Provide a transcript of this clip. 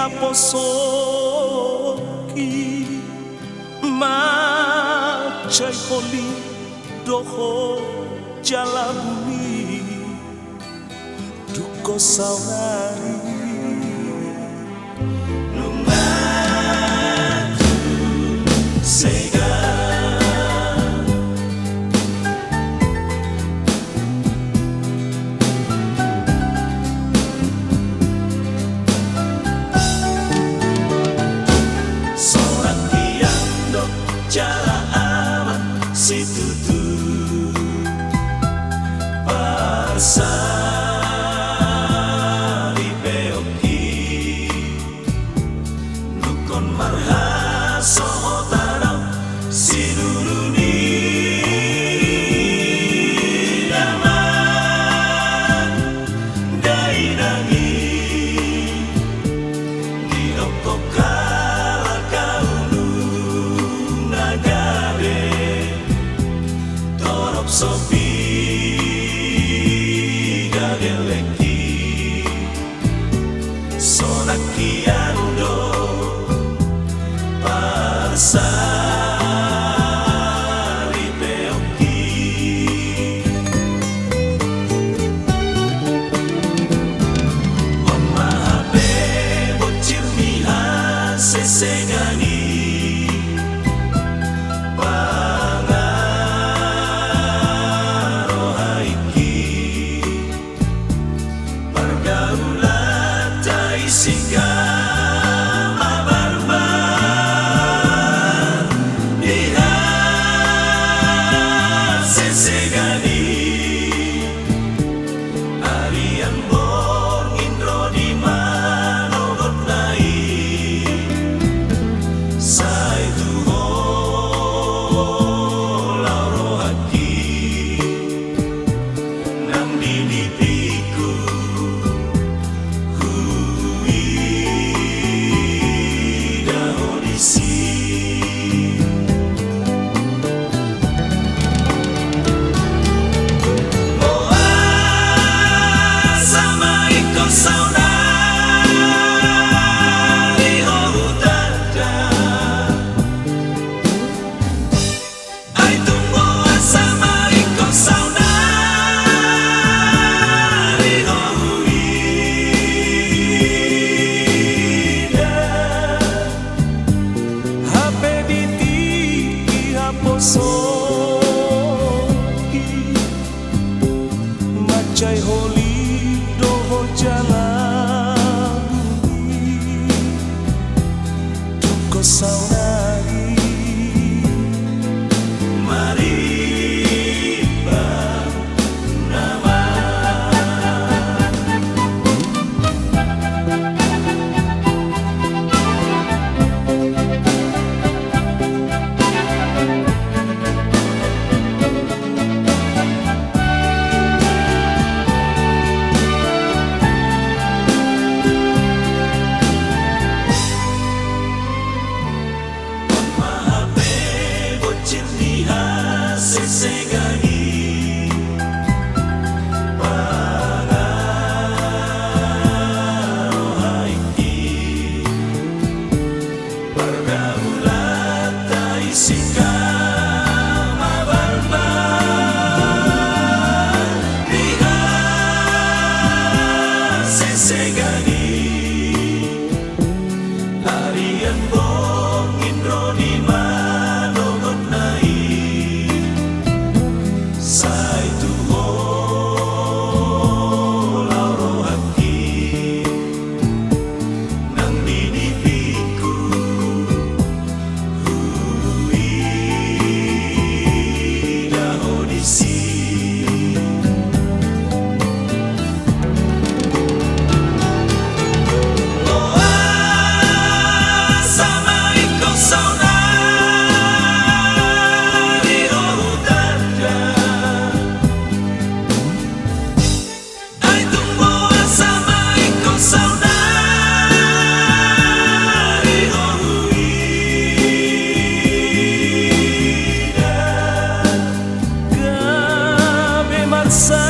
haposoki macai holi doho jala bumi duko saudari numatu sega jala aman si tutu pasari beoki nukon marha sohotarau si duruni daman daidangi dinokokal sopi gageleki sonakiando pasari beoki omahabe bocil miha sesegani Sika mabarbar diha sesegani arian bor indro di manogot nai sai tuho lauro haki nang dinipiku soki macai holi doho jala bumi duko saudari mari bernama sesegani pangaruh haiki pergaulan tai sika mabarbar diha sesegani arian bong indro di manogot nai sai tuho lauro haki nang dinipiku hui daho disi Sa